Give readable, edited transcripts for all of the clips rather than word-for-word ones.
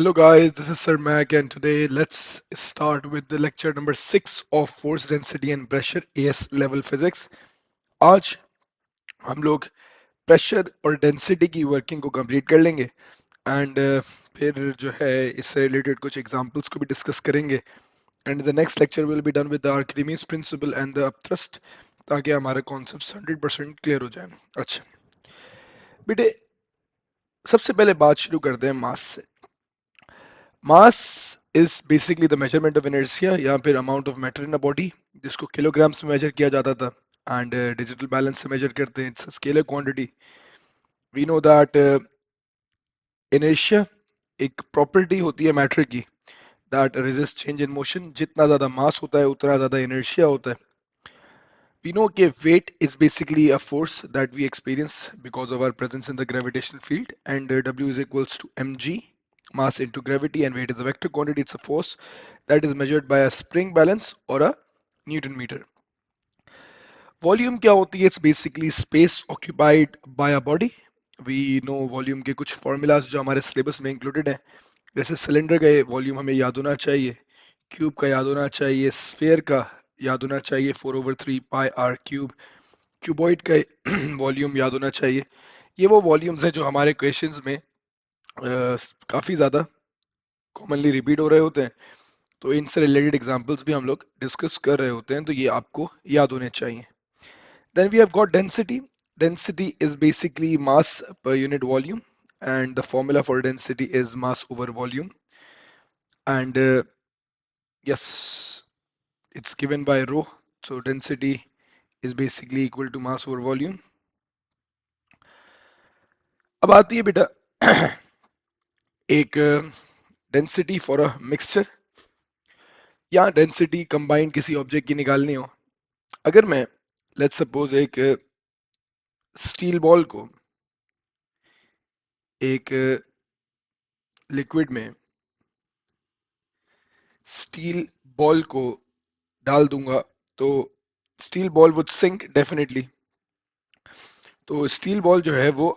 Hello guys, this is Sir Mac and today let's start with the lecture number 6 of force density and pressure AS level physics. आज हम लोग pressure और density की working को complete कर लेंगे and फिर जो है इससे रिलेटेड कुछ एग्जांपल्स को भी डिस्कस करेंगे and the next lecture will be done with the Archimedes principal and the upthrust ताकि हमारे कॉन्सेप्ट्स 100% क्लियर हो जाए। अच्छा बेटे, सबसे पहले बात शुरू करते हैं मास से। Mass is basically the measurement of inertia या फिर amount of matter in a body, जिसको किलोग्राम्स में मेजर किया जाता था एंड डिजिटल बैलेंस से मेजर करते हैं। It's a scalar quantity. We know that inertia एक प्रॉपर्टी होती है मैटर की that resist change in motion. जितना ज्यादा मास होता है उतना ज्यादा इनर्शिया होता है। We know कि weight is basically a force that we experience because of our presence in the gravitational field, and W is equals to mg, mass into gravity, and weight is a vector quantity. It's a force that is measured by a spring balance or a Newton meter. Volume क्या होती है? It's basically space occupied by a body. We know volume के कुछ formulas जो हमारे syllabus में included हैं। जैसे सिलेंडर का वॉल्यूम हमें याद होना चाहिए, क्यूब का याद होना चाहिए, स्फीयर का याद होना चाहिए 4/3 पाई आर क्यूब, क्यूबॉइड का वॉल्यूम याद होना चाहिए। ये वो वॉल्यूम्स हैं जो हमारे क्वेश्चंस में काफी ज्यादा कॉमनली रिपीट हो रहे होते हैं, तो इनसे रिलेटेड एग्जांपल्स भी हम लोग डिस्कस कर रहे होते हैं, तो ये आपको याद होने चाहिए। Then we have got density. Density is basically mass per unit volume, and the formula for density is mass over volume, and yes, it's given by rho. So density is basically equal to mass over volume. अब आती है बेटा एक density for a mixture या density combine किसी object की निकालनी हो। अगर मैं लेट्स सपोज एक स्टील बॉल को एक लिक्विड में स्टील बॉल को डाल दूंगा तो steel ball would sink definitely. तो स्टील बॉल जो है वो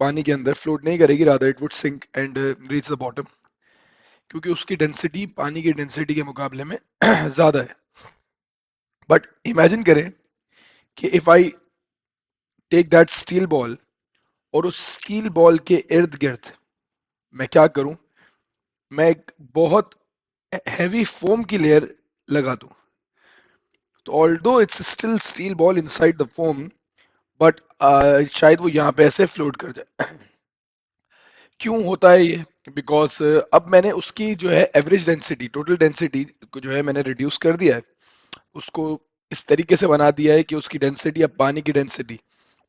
पानी के अंदर फ्लोट नहीं करेगी, rather it would sink and reach the bottom, क्योंकि उसकी डेंसिटी पानी की डेंसिटी के मुकाबले में ज्यादा है। बट इमेजिन करें कि if I take that steel ball और उस स्टील बॉल के इर्द गिर्द मैं क्या करूं, मैं एक बहुत हैवी फोम की लेयर लगा दूं। तो although it's still steel ball inside the foam, but शायद वो यहाँ पे ऐसे फ्लोट कर जाए। क्यों होता है ये? बिकॉज अब मैंने उसकी जो है एवरेज डेंसिटी, टोटल डेंसिटी को जो है मैंने रिड्यूस कर दिया है, उसको इस तरीके से बना दिया है कि उसकी डेंसिटी अब पानी की डेंसिटी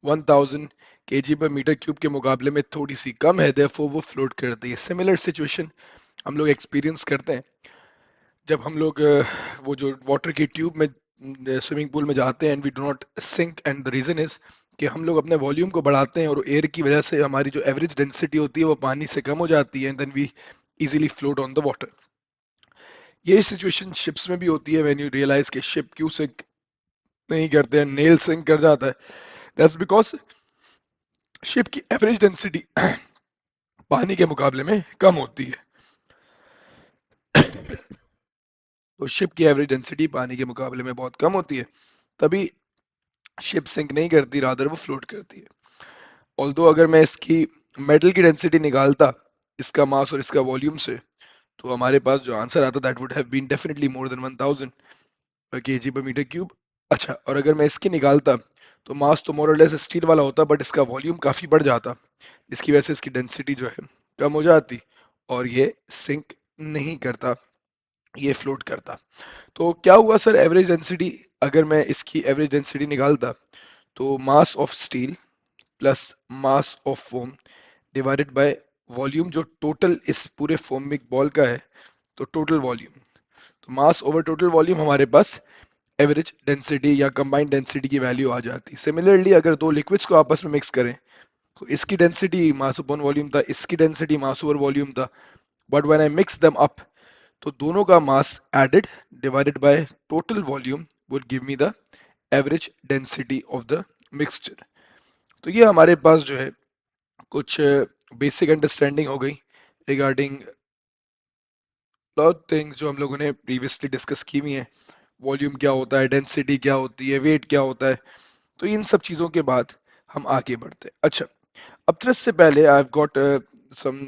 1000 kg पर मीटर क्यूब के मुकाबले में थोड़ी सी कम है, देयरफॉर वो फ्लोट करती है। सिमिलर सिचुएशन हम लोग एक्सपीरियंस करते हैं जब हम लोग वो जो वाटर की ट्यूब में स्विमिंग पूल में जाते हैं and we do not sink, and the reason is कि हम लोग अपने वॉल्यूम को बढ़ाते हैं और एयर की वजह से हमारी जो एवरेज डेंसिटी होती है वो पानी से कम हो जाती है and then we easily float on the water. ये सिचुएशन शिप्स में भी होती है व्हेन यू रियलाइज कि शिप क्यों सिंक नहीं करते हैं, नेल सिंक कर जाता है। दैट्स बिकॉज शिप की एवरेज डेंसिटी पानी के मुकाबले में कम होती है। तो शिप की एवरेज डेंसिटी पानी के मुकाबले में बहुत कम होती है, तभी शिप सिंक नहीं करती, रादर वो फ्लोट करती है। ऑल्दो अगर मैं इसकी मेटल की डेंसिटी निकालता इसका मास और इसका वॉल्यूम से, तो हमारे पास जो आंसर आता that would have been definitely more than 1000 kg पर मीटर क्यूब। अच्छा, और अगर मैं इसकी निकालता तो मास तो मोर और लेस स्टील वाला होता, बट इसका वॉल्यूम काफी बढ़ जाता, इसकी वजह से इसकी डेंसिटी जो है कम हो जाती और ये सिंक नहीं करता, ये फ्लोट करता। तो क्या हुआ सर, एवरेज डेंसिटी, अगर मैं इसकी एवरेज डेंसिटी निकालता तो mass of steel plus mass of foam divided by volume, जो टोटल इस पूरे फोमिक बॉल का है, तो टोटल वॉल्यूम, तो मास ओवर टोटल वॉल्यूम हमारे पास एवरेज डेंसिटी या कंबाइंड डेंसिटी की वैल्यू आ जाती। सिमिलरली अगर दो लिक्विड्स को आपस में मिक्स करें तो इसकी डेंसिटी मास अपॉन वॉल्यूम था, इसकी डेंसिटी मास ओवर वॉल्यूम था, but when I mix them up तो दोनों का mass added divided by total volume would give me the average density of the mixture. तो ये हमारे पास जो है कुछ बेसिक अंडरस्टैंडिंग हो गई रिगार्डिंग लॉट थिंग्स जो हम लोगों ने प्रीवियसली डिस्कस की हुई हैं, वॉल्यूम क्या होता है, डेंसिटी क्या होती है, वेट क्या होता है, तो इन सब चीजों के बाद हम आगे बढ़ते हैं। अच्छा, अब ट्रेस से पहले I have got some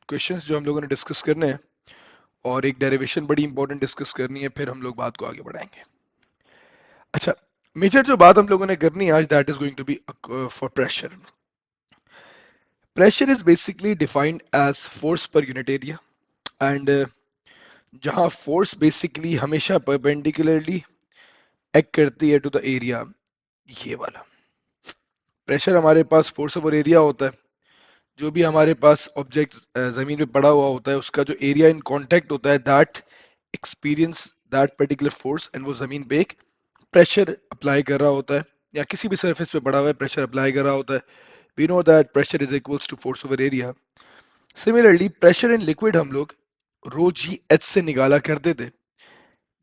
questions जो हम लोगों ने डिस्कस करने हैं, और एक डेरिवेशन बड़ी इंपॉर्टेंट डिस्कस करनी है, फिर हम लोग बात को आगे बढ़ाएंगे। अच्छा, मेजर जो बात हम लोगों ने करनी है आज, that is going to be for pressure. Pressure is basically defined as force per unit area, and जहाँ force basically हमेशा perpendicularly act करती है to the area, ये वाला प्रेशर हमारे पास फोर्स ओवर एरिया होता है। जो भी हमारे पास ऑब्जेक्ट जमीन पे पड़ा हुआ होता है, उसका जो एरिया इन कांटेक्ट होता है, that experience that particular force, and वो जमीन पे एक प्रेशर अप्लाई कर रहा होता है, या किसी भी सरफेस पे पड़ा हुआ है प्रेशर अप्लाई कर रहा होता है। We know that pressure is equals to force over area. Similarly pressure in liquid हम लोग रो जी एच से निकाला करते थे,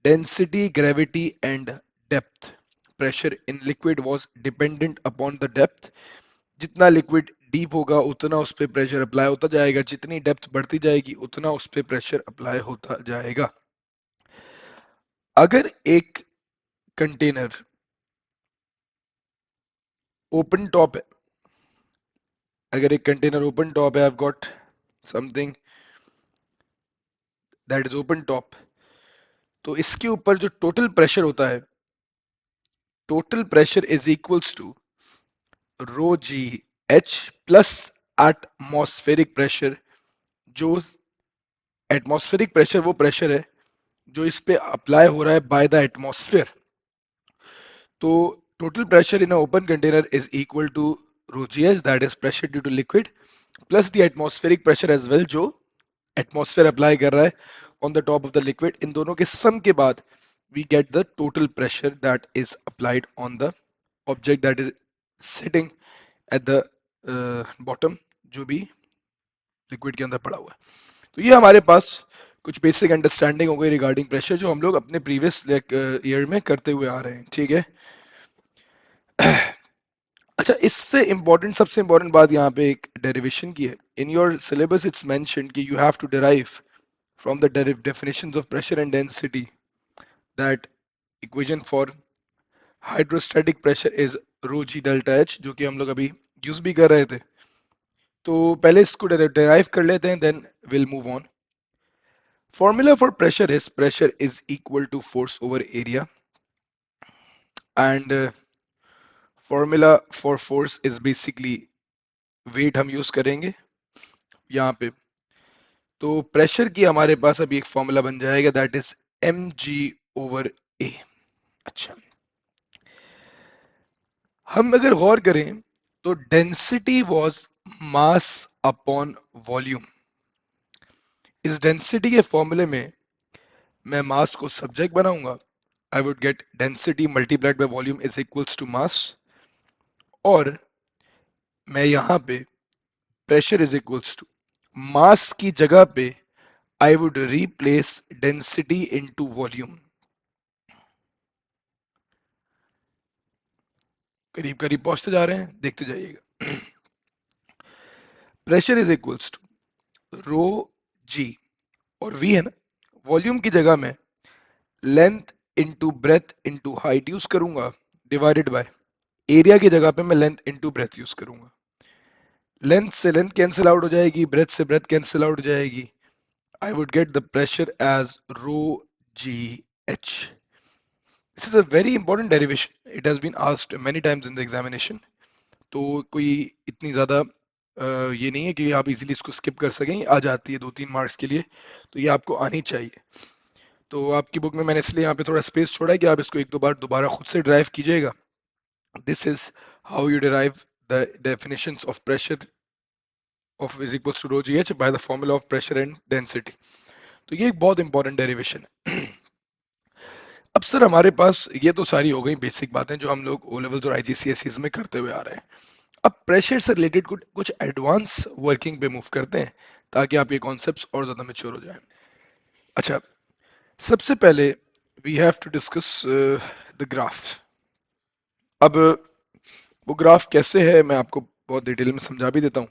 density, gravity and depth. Pressure in liquid was dependent upon the depth. जितना लिक्विड डीप होगा उतना उस पर प्रेशर अप्लाई होता जाएगा, जितनी डेप्थ बढ़ती जाएगी उतना उस पर प्रेशर अप्लाई होता जाएगा. अगर एक कंटेनर ओपन टॉप है, अगर एक कंटेनर ओपन टॉप है, I have got something that is open top, तो इसके ऊपर जो टोटल प्रेशर होता है, total pressure is equals to rho ji H plus atmospheric pressure. जो एटमॉस्फेरिक प्रेशर वो प्रेशर है जो इस पे अप्लाई हो रहा है बाय द एटमॉस्फेयर. तो total pressure in open container is equal to rho ji H, that is pressure due to liquid, plus the atmospheric pressure as well, जो एटमॉस्फेयर अप्लाई कर रहा है on the top of the liquid. इन दोनों के सम के बाद we get the total pressure that is applied on the object that is sitting at the bottom, जो भी लिक्विड के अंदर पड़ा हुआ है. तो ये हमारे पास कुछ बेसिक अंडरस्टैंडिंग हो गई रिगार्डिंग प्रेशर, जो हम लोग अपने प्रीवियस ईयर में करते हुए आ रहे हैं. ठीक है. अच्छा, इससे इंपॉर्टेंट, सबसे इंपॉर्टेंट बात यहाँ पे एक डेरिवेशन की है. In your syllabus it's mentioned कि you have to derive from the definitions of pressure and density that equation for hydrostatic pressure is rho g delta h, जो कि हम लोग अभी यूज भी कर रहे थे. तो पहले इसको डिराइव कर लेते हैं, then will move on. Formula for pressure is equal to force over area, and formula for force is basically weight हम यूज करेंगे यहाँ पे. तो प्रेशर की हमारे पास अभी एक फॉर्मूला बन जाएगा, that is m g over a. अच्छा, हम अगर गौर करें तो density was mass upon volume. इस डेंसिटी के फॉर्मूले में मैं मास को सब्जेक्ट बनाऊंगा. I would get density multiplied by volume is equals to mass, और मैं यहाँ पे pressure is equals to mass की जगह पे I would replace density into volume. करीब करीब पहुंचते जा रहे हैं, देखते जाइएगा. Pressure is equals to rho G, और वी है ना, वॉल्यूम की जगह में length into breadth into height use करूंगा, डिवाइडेड बाय एरिया की जगह पे मैं लेंथ इंटू ब्रेथ यूज करूंगा. लेंथ से लेंथ कैंसिल आउट हो जाएगी, ब्रेथ से ब्रेथ कैंसिल आउट हो जाएगी. I would get the pressure as rho ji H. This is a very important derivation, it has been asked many times in the examination. तो कोई इतनी ज्यादा ये नहीं है कि आप इजीली इसको स्किप कर सकें, आ जाती है 2-3 मार्क्स के लिए, तो ये आपको आनी चाहिए. तो आपकी बुक में मैंने इसलिए यहाँ पे थोड़ा स्पेस छोड़ा है कि आप इसको एक दो बार दोबारा खुद से ड्राइव कीजिएगा. This is how you derive the definitions of pressure of is equals to rho gh by the formula of pressure and density. तो ये एक बहुत इंपॉर्टेंट डेरिवेशन है. अब सर हमारे पास ये तो सारी हो गई बेसिक बातें जो हम लोग ओ लेवल्स और आईजीसीएसईज में करते हुए आ रहे हैं. अब प्रेशर से रिलेटेड कुछ एडवांस वर्किंग पे मूव करते हैं, ताकि आपके कॉन्सेप्ट्स और ज्यादा मेच्योर हो जाएं. अच्छा, सबसे पहले we have to discuss the graph. अब वो ग्राफ कैसे है मैं आपको बहुत डिटेल में समझा भी देता हूँ,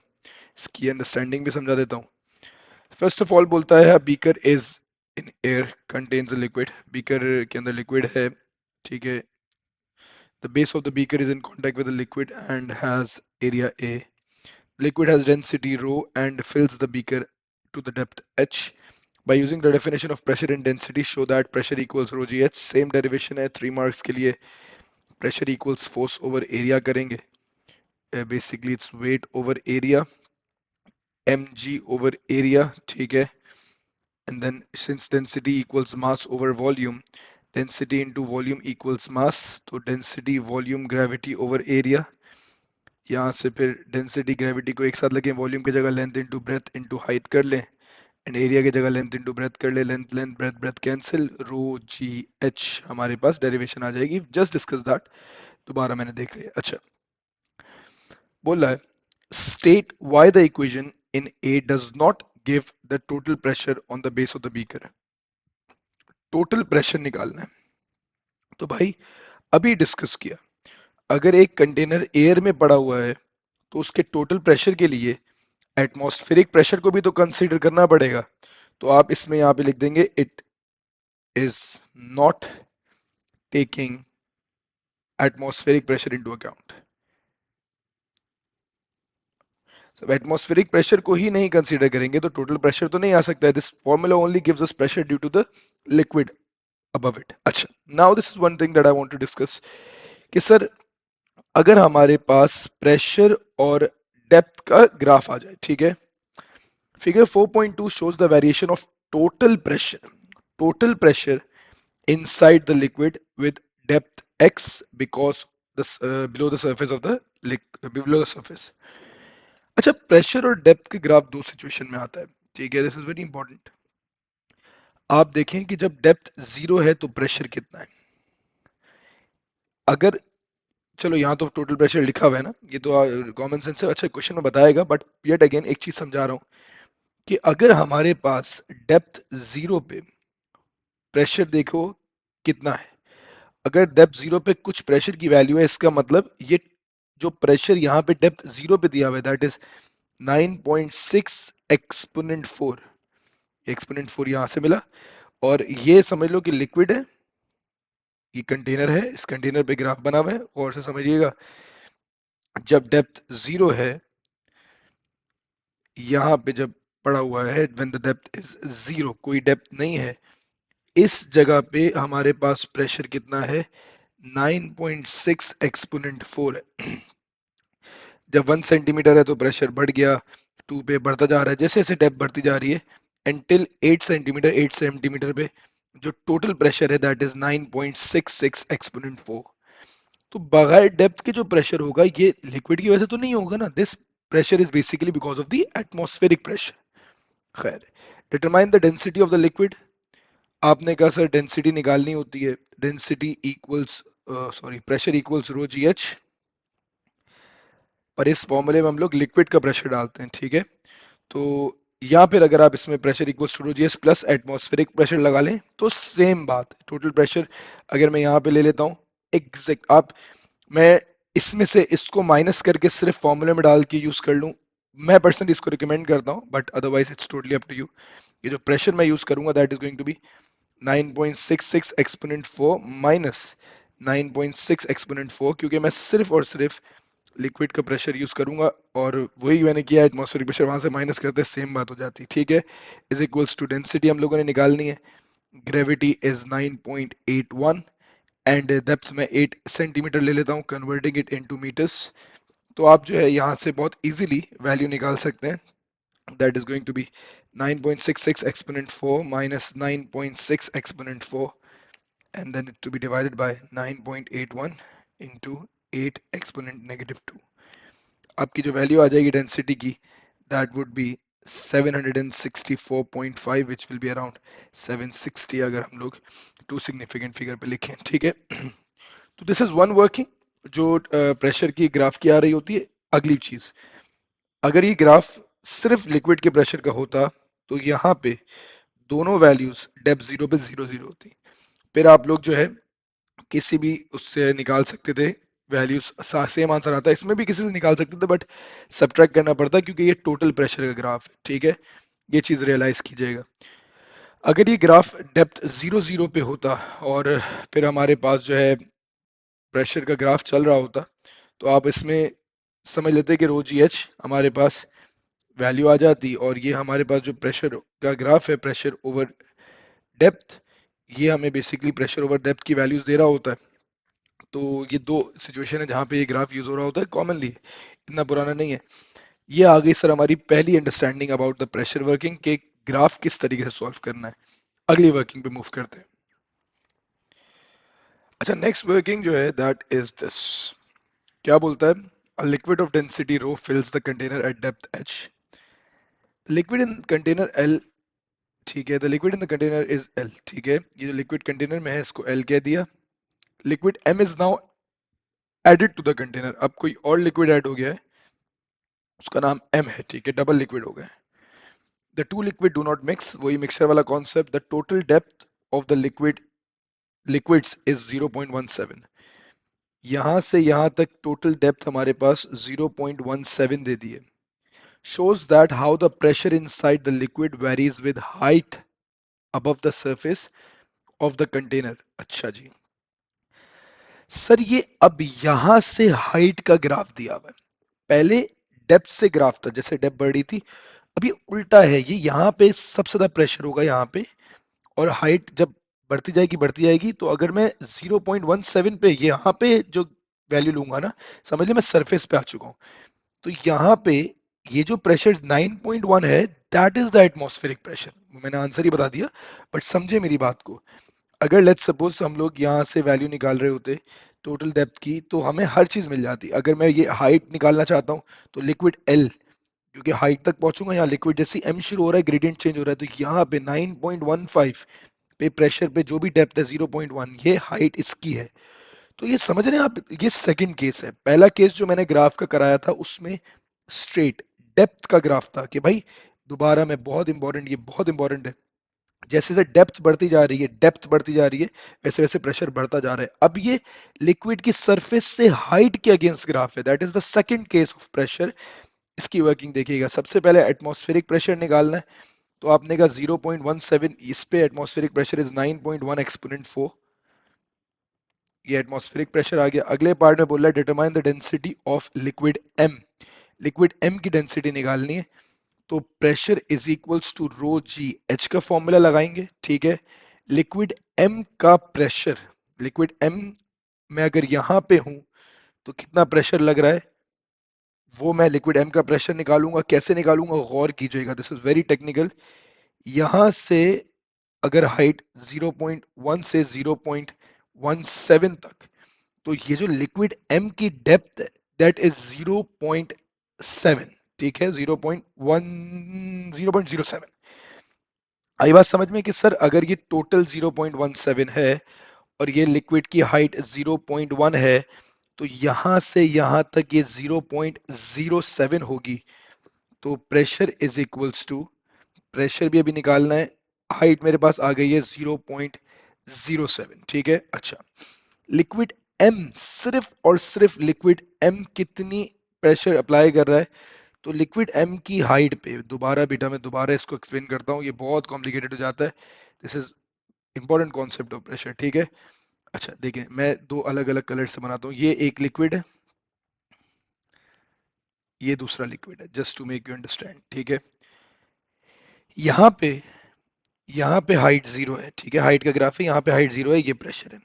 इसकी अंडरस्टैंडिंग भी समझा देता हूँ. फर्स्ट ऑफ ऑल बोलता है beaker is in air contains a liquid, beaker के अंदर लिक्विड है, ठीक है। The base of the beaker is in contact with the liquid and has area A, liquid has density rho and fills the beaker to the depth h. By using the definition of pressure and density, show that pressure equals rho gh. Same derivation है 3 marks के लिए. Pressure equals force over area करेंगे. Basically it's weight over area, mg over area, ठीक है. And then since density equals mass over volume, density into volume equals mass, तो density volume gravity over area. यहाँ से फिर density gravity को एक साथ लगे, वॉल्यूम की जगह length into breadth into height कर लें, एंड एरिया की जगह लेंथ इंटू ब्रेथ कर ले, length length breadth breadth cancel, rho जी एच हमारे पास डेरिवेशन आ जाएगी. जस्ट डिस्कस दैट, दोबारा मैंने देख लिया. अच्छा, बोल रहा है state why the equation in A does not give the total pressure on the base of the beaker. Total pressure निकालना है तो भाई अभी डिस्कस किया, अगर एक कंटेनर एयर में पड़ा हुआ है तो उसके टोटल प्रेशर के लिए एटमॉस्फेरिक प्रेशर को भी तो कंसीडर करना पड़ेगा. तो आप इसमें यहाँ पे लिख देंगे it is not taking atmospheric pressure into account. सब एटमॉस्फेरिक प्रेशर को ही नहीं कंसीडर करेंगे तो टोटल प्रेशर तो नहीं आ सकता है. This formula only gives us pressure due to the liquid above it. अच्छा, now this is one thing that I want to discuss कि सर अगर हमारे पास प्रेशर और डेप्थ का ग्राफ आ जाए, ठीक है. Figure 4.2 shows the variation of total pressure inside the liquid with depth x because this below the surface of the below the surface. अच्छा, प्रेशर और डेप्थ के ग्राफ दो सिचुएशन में आता है, ठीक है. This is very important. आप देखें कि जब डेप्थ जीरो है तो प्रेशर कितना है. अगर चलो यहाँ तो टोटल प्रेशर लिखा हुआ है ना, ये तो कॉमन सेंस है. अच्छा, क्वेश्चन में बताएगा बट येट अगेन एक चीज समझा रहा हूं कि अगर हमारे पास डेप्थ जीरो पे प्रेशर देखो कितना है, अगर डेप्थ जीरो पे कुछ प्रेशर की वैल्यू है, इसका मतलब ये जो प्रेशर यहाँ पे डेप्थ जीरो पे दिया हुआ है दैट इज 9.6 एक्सपोनेंट 4. एक्सपोनेंट 4 यहां से मिला, और ये समझ लो कि लिक्विड है, ये कंटेनर है, इस कंटेनर पे ग्राफ बना हुआ है. और से समझिएगा जब डेप्थ जीरो है, यहाँ पे जब पड़ा हुआ है when the depth is zero, कोई डेप्थ नहीं है, इस जगह पे हमारे पास प्रेशर कितना है 9.6 एक्सपोनेंट 4 है. जब 1 सेंटीमीटर है तो प्रेशर बढ़ गया, 2 पे बढ़ता जा रहा है, जैसे जैसे डेप्थ बढ़ती जा रही है एंटिल 8 सेंटीमीटर पे जो टोटल प्रेशर है दैट इज 9.66 एक्सपोनेंट 4. तो बगैर डेप्थ के जो प्रेशर होगा ये लिक्विड की वजह से तो नहीं होगा ना. This pressure is basically because of the atmospheric pressure. खैर, determine the density of the liquid. आपने कहा सर डेंसिटी निकालनी होती है, density equals sorry pressure equals rho जी एच, पर इस फॉर्मूले में हम लोग लिक्विड का प्रेशर डालते हैं, ठीक है. तो या फिर अगर आप इसमें pressure equals to rho ji H plus atmospheric pressure लगा लें तो सेम बात. टोटल प्रेशर अगर मैं यहाँ पे ले लेता हूँ एग्जैक्ट, आप मैं इसमें से इसको माइनस करके सिर्फ फॉर्मूले में डाल के यूज कर लूँ, मैं पर्सनली इसको रिकमेंड करता हूँ, but otherwise it's totally up to you. ये जो प्रेशर मैं यूज करूंगा that is going to be 9.66 exponent 4 minus 9.6 exponent 4, क्योंकि मैं सिर्फ और सिर्फ लिक्विड का प्रेशर यूज करूंगा, और वही मैंने किया एटमॉस्फेरिक प्रेशर वहां से माइनस करते सेम बात हो जाती, ठीक है. इज इक्वल्स टू डेंसिटी हम लोगों ने निकालनी है, ग्रेविटी इज 9.81 एंड डेप्थ में 8 सेंटीमीटर ले लेता हूँ, कन्वर्टिंग इट इनटू मीटर्स. तो आप जो है यहाँ से बहुत इजीली वैल्यू निकाल सकते हैं. That is going to be 9.66 exponent 4 minus 9.6 exponent 4, and then it to be divided by 9.81 into 8 exponent negative 2. आपकी जो वैल्यू आ जाएगी डेंसिटी की that would be 764.5 which will be around 760 अगर हम लोग टू सिग्निफिकेंट फिगर पे लिखें, ठीक है. तो दिस इज वन वर्किंग जो प्रेशर की ग्राफ की आ रही होती है. अगली चीज, अगर ये ग्राफ सिर्फ लिक्विड के प्रेशर का होता तो यहाँ पे दोनों वैल्यूज डेप्थ जीरो पे जीरो जीरो होती, फिर आप लोग जो है किसी भी उससे निकाल सकते थे वैल्यूज, सेम आंसर आता है. इसमें भी किसी से निकाल सकते थे बट सब्ट्रैक्ट करना पड़ता क्योंकि ये टोटल प्रेशर का ग्राफ है, ठीक है. ये चीज रियलाइज कीजिएगा। अगर ये ग्राफ डेप्थ 0 0 पे होता और फिर हमारे पास जो है प्रेशर का ग्राफ चल रहा होता, तो आप इसमें समझ लेते कि रो जी एच हमारे पास वैल्यू आ जाती, और ये हमारे पास जो प्रेशर का ग्राफ है, प्रेशर ओवर डेप्थ, ये हमें बेसिकली प्रेशर ओवर डेप्थ की वैल्यूज दे रहा होता है। तो ये दो सिचुएशन है जहाँ पे ये ग्राफ यूज हो रहा होता है कॉमनली, इतना पुराना नहीं है। ये आ गई सर हमारी पहली understanding about the pressure working के ग्राफ किस तरीके से सॉल्व करना है। अगली वर्किंग पे मूव करते हैं। अच्छा, नेक्स्ट वर्किंग जो है दैट इज दिस। क्या बोलता है? A liquid of density rho फिल्स the container eight depth H. Liquid in container L, ठीक है, the liquid in the container is L, ठीक है, ये जो लिक्विड कंटेनर में है इसको एल कह दिया। Liquid M is now added to the container, अब कोई और लिक्विड ऐड हो गया है, उसका नाम एम है, ठीक है, डबल लिक्विड हो गया। The two liquid do not mix, वही मिक्सर वाला concept. The total depth of the liquids is 0.17। यहां से यहां तक टोटल डेप्थ हमारे पास 0.17 दे दी है। shows that how the pressure inside the liquid varies with height above the surface of the container। अच्छा जी, सर ये अब यहां से हाइट का ग्राफ दिया हुआ है, पहले डेप्थ से ग्राफ था, जैसे डेप्थ बढ़ रही थी, अब ये उल्टा है, ये यहाँ पे सबसे ज्यादा प्रेशर होगा यहाँ पे, और हाइट जब बढ़ती जाएगी, तो अगर मैं 0.17 पे यहाँ पे जो वैल्यू लूंगा ना, समझ लिया मैं सरफेस पे आ चुका हूँ। तो यहाँ पे ये जो प्रेशर 9.1 है, that is the atmospheric pressure. मैंने आंसर ही बता दिया, बट समझे मेरी बात को। अगर लेट्स सपोज हम लोग यहाँ से वैल्यू निकाल रहे होते टोटल डेप्थ की, तो हमें हर चीज मिल जाती। अगर मैं ये हाइट निकालना चाहता हूँ, तो लिक्विड एल, क्योंकि हाइट तक पहुंचूंगा, यहाँ लिक्विड जैसी एम शुरू हो रहा है, ग्रेडियंट चेंज हो रहा है, तो यहाँ पे 9.15 पे प्रेशर पे जो भी डेप्थ है 0.1, ये हाइट इसकी है। तो ये समझ रहे हैं आप, ये सेकंड केस है। पहला केस जो मैंने ग्राफ का कराया था उसमें स्ट्रेट डेप्थ का ग्राफ था कि भाई, दोबारा मैं, बहुत इंपॉर्टेंट, ये बहुत इंपॉर्टेंट है, जैसे जैसे डेप्थ बढ़ती जा रही है, डेप्थ बढ़ती जा रही है, वैसे वैसे प्रेशर बढ़ता जा रहा है। अब ये लिक्विड की सरफेस से हाइट के अगेंस्ट ग्राफ है, that is the second case of pressure. इसकी वर्किंग देखिएगा। सबसे पहले एटमॉस्फेरिक प्रेशर निकालना है, तो आपने कहा 0.17, इस पे एटमॉस्फेरिक प्रेशर इज 9.1 एक्सपोनेंट 4, ये एटमॉस्फेरिक प्रेशर आ गया। अगले पार्ट में बोल रहा है determine the density of liquid M, liquid M की डेंसिटी निकालनी है। तो pressure is equals to rho ji H का फॉर्मूला लगाएंगे, ठीक है। लिक्विड एम का प्रेशर, लिक्विड एम में अगर यहां पे हूं, तो कितना प्रेशर लग रहा है, वो मैं लिक्विड एम का प्रेशर निकालूंगा। कैसे निकालूंगा, गौर कीजिएगा, दिस इज वेरी टेक्निकल। यहां से अगर हाइट 0.1 से 0.17 तक, तो ये जो लिक्विड एम की डेप्थ है दैट इज 0.7, ठीक है, 0.07। आई बात समझ में कि सर अगर ये टोटल 0.17 है और ये लिक्विड की हाइट 0.1 है, तो यहां से यहां तक ये 0.07 होगी। तो pressure is equals to, pressure भी अभी निकालना है, हाइट मेरे पास आ गई है 0.07, ठीक है। अच्छा, लिक्विड एम, सिर्फ और सिर्फ लिक्विड एम कितनी प्रेशर अप्लाई कर रहा है, तो लिक्विड एम की हाइट पे, दोबारा बेटा मैं दोबारा इसको एक्सप्लेन करता हूँ, ये बहुत कॉम्प्लिकेटेड हो जाता है, this is important concept of pressure, ठीक है। अच्छा देखिए, मैं दो अलग अलग कलर से बनाता हूँ, ये एक लिक्विड है, ये दूसरा लिक्विड है, just to make you understand, ठीक है। यहाँ पे, यहाँ पे हाइट जीरो है, ठीक है, हाइट का ग्राफ है, यहाँ पे हाइट जीरो है, ये प्रेशर है,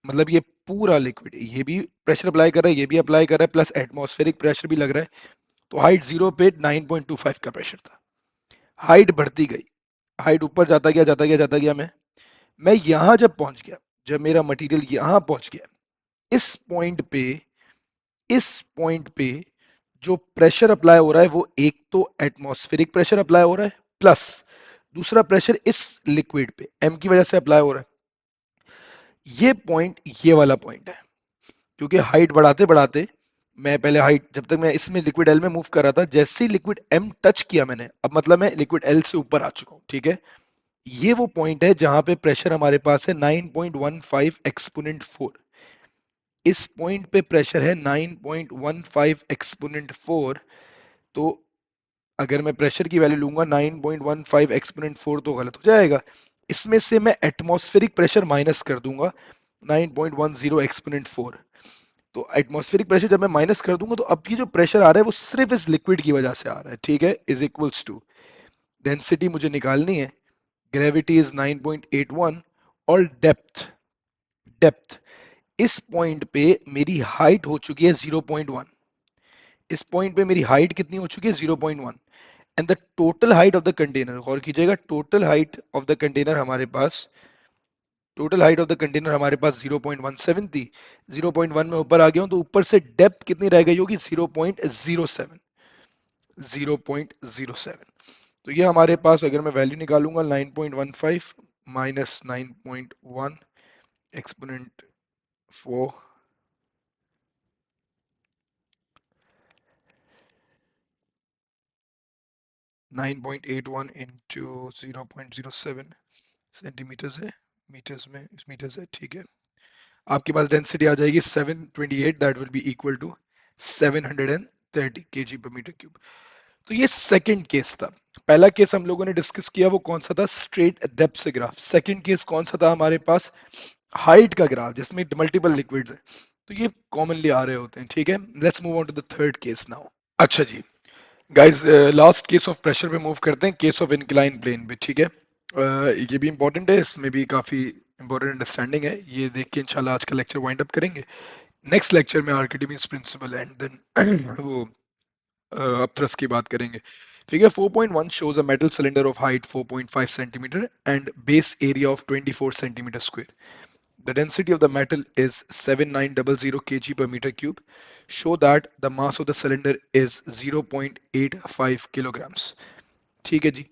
मतलब ये पूरा लिक्विड, ये भी प्रेशर अप्लाई कर रहा है, ये भी अप्लाई कर रहा है, प्लस एटमॉस्फेरिक प्रेशर भी लग रहा है। तो हाइट जीरो पे 9.25 का प्रेशर था। हाइट बढ़ती गई, हाइट ऊपर जाता गया मैं यहां जब पहुंच गया, जब मेरा मटेरियल यहां पहुंच गया, इस पॉइंट पे, इस पॉइंट पे जो प्रेशर अप्लाई हो रहा है, वो एक तो एटमॉस्फेरिक प्रेशर अप्लाई हो रहा है, प्लस दूसरा प्रेशर इस लिक्विड पे एम की वजह से अप्लाई हो रहा है। ये पॉइंट, ये वाला पॉइंट है, क्योंकि हाइट बढ़ाते बढ़ाते, मैं पहले हाइट, जब तक मैं इसमें लिक्विड एल में मूव कर रहा था, जैसे ही लिक्विड एम टच किया मैंने, अब मतलब मैं लिक्विड एल से ऊपर आ चुका हूं, ठीक है। ये वो पॉइंट है जहां पे प्रेशर हमारे पास है 9.15 एक्सपोनेंट 4। इस पॉइंट पे प्रेशर है 9.15 एक्सपोनेंट 4। तो अगर मैं प्रेशर की वैल्यू लूंगा 9.15 एक्सपोनेंट 4 तो गलत हो जाएगा। इसमें से मैं एटमॉस्फेरिक प्रेशर माइनस कर दूंगा 9.10 एक्सपोनेंट 4। तो एटमॉस्फेरिक प्रेशर जब मैं माइनस कर दूंगा तो अब ये जो प्रेशर आ रहा है वो सिर्फ इस लिक्विड की वजह से आ रहा है, ठीक है, इज इक्वल्स टू डेंसिटी मुझे निकालनी है, ग्रेविटी इज 9.81 और डेप्थ, डेप्थ इस पॉइंट पे मेरी हाइट हो चुकी है 0.1। इस पॉइंट पे मेरी हाइट कितनी हो चुकी है 0.1 and the total height of the container, गौर कीजिएगा total height of the container हमारे पास, total height of the container हमारे पास 0.17 थी, 0.1 में ऊपर आ गया हूं तो ऊपर से डेप्थ कितनी रह गई होगी 0.07, 0.07। तो ये हमारे पास अगर मैं वैल्यू निकालूंगा 9.15 माइनस 9.1 एक्सपोनेंट 4, 9.81 इंटू 0.07 सेंटीमीटर्स है, मीटर्स में मीटर्स है, ठीक है। आपके पास डेंसिटी आ जाएगी 728, that will be equal to 730 KG पर मीटर क्यूब। तो ये सेकंड केस था। पहला केस हम लोगों ने डिस्कस किया वो कौन सा था, स्ट्रेट डेप्थ से ग्राफ। सेकंड केस कौन सा था हमारे पास, हाइट का ग्राफ जिसमें मल्टीपल लिक्विड्स हैं। तो ये कॉमनली आ रहे होते हैं, ठीक है। Let's move on to the third case now. अच्छा जी guys, last case of pressure पे मूव करते हैं, केस ऑफ इंक्लाइन प्लेन पे, ठीक है। ये भी इंपॉर्टेंट है, इसमें भी काफी इंपॉर्टेंट अंडरस्टैंडिंग है, ये देख के इंशाल्लाह आज का लेक्चर वाइंड अप करेंगे। नेक्स्ट लेक्चर में आर्किमिडीज प्रिंसिपल एंड देन वो अपथ्रस्ट की बात करेंगे। Figure 4.1 shows a metal cylinder of height 4.5 centimeter and base area of 24 centimeter square. The density of the metal is 7900 kg per meter cube. Show that the mass of the cylinder is 0.85 kilograms. ठीक है जी।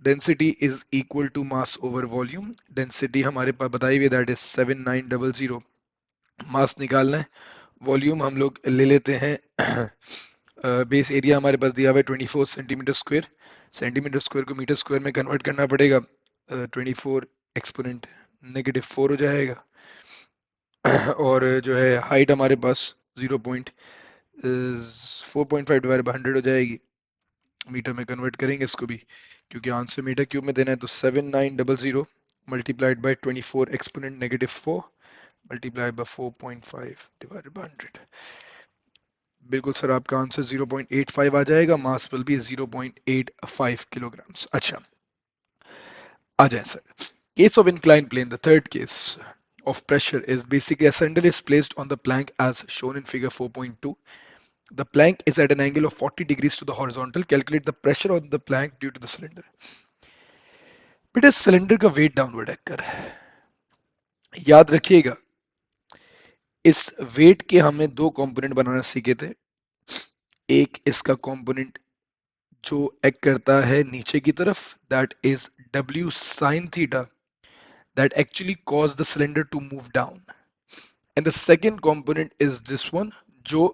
Density is equal to mass over volume. Density हमारे पास बताई हुई है, that is 7900। मास निकालना है, volume हम लोग ले लेते हैं बेस एरिया हमारे पास दिया हुआ है 24 सेंटीमीटर स्क्वायर, सेंटीमीटर स्क्वायर को मीटर स्क्वायर में कन्वर्ट करना पड़ेगा, 24 एक्सपोनेंट -4 हो जाएगा और जो है हाइट हमारे पास 4.5 डिवाइड बाई 100 हो जाएगी, मीटर में कन्वर्ट करेंगे इसको भी क्योंकि आंसर मीटर क्यूब में देना है। तो 7900 multiplied by 24 exponent -4 multiplied by 4.5 divided by 100। बिल्कुल सर, आपका आंसर 0.85 आ जाएगा, मास विल बी 0.85 किलोग्राम्स। अच्छा आ जाए sir, case of incline plane, the third case of pressure is basically a cylinder is placed on the plank as shown in figure 4.2. The plank is at an angle of 40 degrees to the horizontal. Calculate the pressure on the plank due to the cylinder. बेटा cylinder का weight downward actor है, याद रखिएगा इस wait के हमने दो component बनाना सीखे थे। एक इसका कंपोनेंट जो एक्ट करता है नीचे की तरफ, that is W sin theta, that actually cause the cylinder to move down, and the second component is this one जो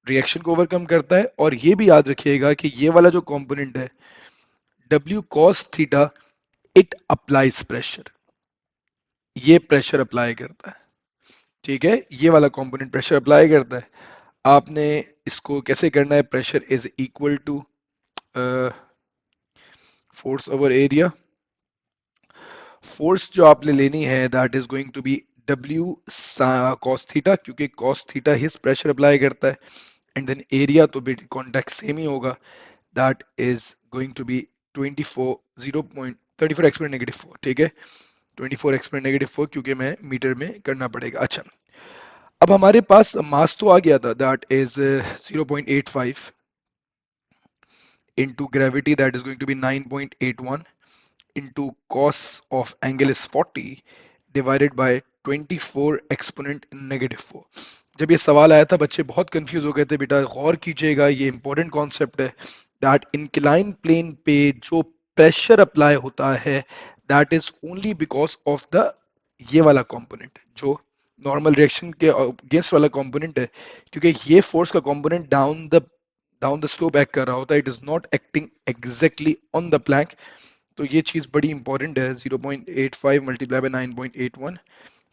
रिएक्शन को ओवरकम करता है। और ये भी याद रखिएगा कि ये वाला जो कंपोनेंट है W cos theta, it applies pressure, ये प्रेशर अप्लाई करता है, ठीक है, ये वाला कंपोनेंट प्रेशर अप्लाई करता है। आपने इसको कैसे करना है, pressure is equal to force over area. Force जो आपने लेनी है that is going to be W cos theta, क्योंकि cos theta his pressure apply करता है, एंड देन एरिया तो भी कॉन्टेक्ट सेम ही होगा, that is going to be 24 0.34 exponent -4, ठीक है, 24 एक्सपोनेंट -4 क्योंकि मैं मीटर में करना पड़ेगा। अच्छा अब हमारे पास मास तो आ गया था, that is 0.85 into gravity, that is going to be 9.81 into cos of angle is 40 divided by 24 exponent -4। जब ये सवाल आया था बच्चे बहुत कंफ्यूज हो गए थे, बेटा गौर कीजिएगा ये इंपॉर्टेंट कॉन्सेप्ट है, दैट इंक्लाइन प्लेन पे जो प्रेशर अप्लाई होता है that is only because of the ये वाला कंपोनेंट जो नॉर्मल रिएक्शन के अगेंस्ट वाला कंपोनेंट है, क्योंकि ये फोर्स का component down the slope act कर रहा होता है, it is not acting exactly on the plank. तो ये चीज बड़ी इंपॉर्टेंट है, 0.85 multiply by 9.81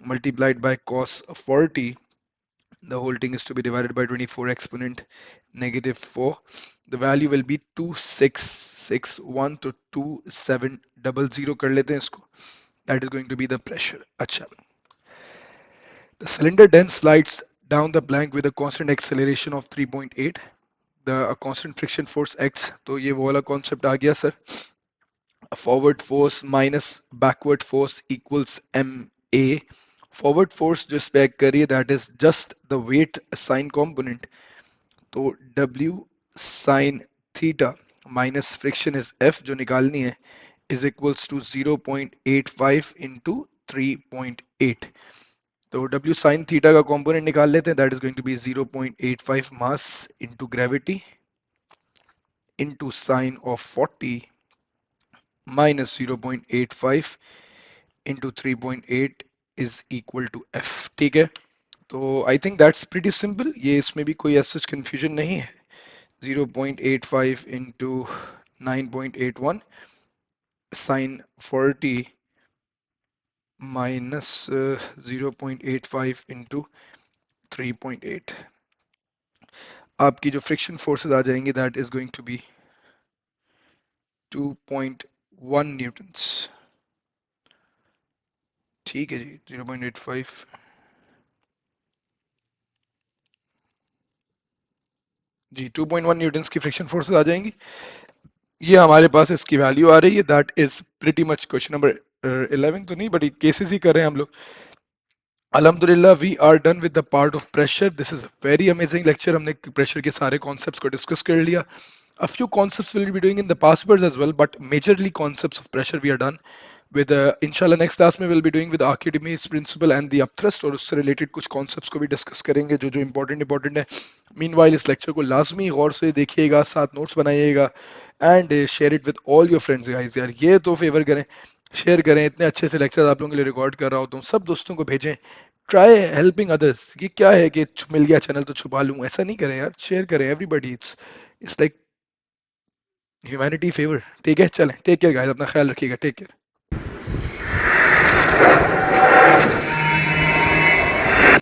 multiplied by cos 40 The whole thing is to be divided by 24 exponent negative 4. The value will be 2661 to 2700 कर लेते हैं इसको. That is going to be the pressure. अच्छा. The cylinder then slides down the plank with a constant acceleration of 3.8. The constant friction force acts. तो ये वो वाला concept आ गया sir. Forward force minus backward force equals ma. Forward force जो spec करिए that is just the weight sign component. तो W sin theta minus friction is F जो निकालनी है is equals to 0.85 into 3.8. तो W sin theta का component निकाल लेते हैं, that is going to be 0.85 mass into gravity into sine of 40 minus 0.85 into 3.8 is equal to F. ठीक है, तो I think that's pretty simple. ये इसमें भी कोई as such confusion नहीं है. 0.85 into 9.81 sine 40 minus 0.85 into 3.8. आपकी जो फ्रिक्शन फोर्सेस आ जाएंगे that is going to be 2.1 newtons. ठीक है जी, 0.85 जी, 2.1 न्यूटन्स की फ्रिक्शन फोर्सेस आ जाएंगी. ये हमारे पास इसकी वैल्यू आ रही है. That is pretty much question number 11 तो नहीं, बट केसेस ही कर रहे हैं हम लोग. Alhamdulillah, we are done with the part of pressure. This is a very amazing lecture. हमने pressure के सारे concepts को discuss कर लिया. A few concepts we'll be doing in the past papers as well, but majorly concepts of pressure we are done with. Inshallah next class में we'll be doing with Archimedes principle and the upthrust, और उससे related कुछ concepts को भी discuss करेंगे जो जो important है. Meanwhile इस lecture को लाजमी गौर से देखिएगा, साथ notes बनाइएगा and share it with all your friends guys. यार ये तो favor करें, शेयर करें. इतने अच्छे से लेक्चर आप लोगों के लिए रिकॉर्ड कर रहा होता हूँ, सब दोस्तों को भेजें. Try helping others. ये क्या है कि मिल गया चैनल तो छुपा लूं, ऐसा नहीं करें यार. शेयर करें everybody. It's like humanity favour. ठीक है, चलें. टेक केयर गाइस, अपना ख्याल रखिएगा. Take care.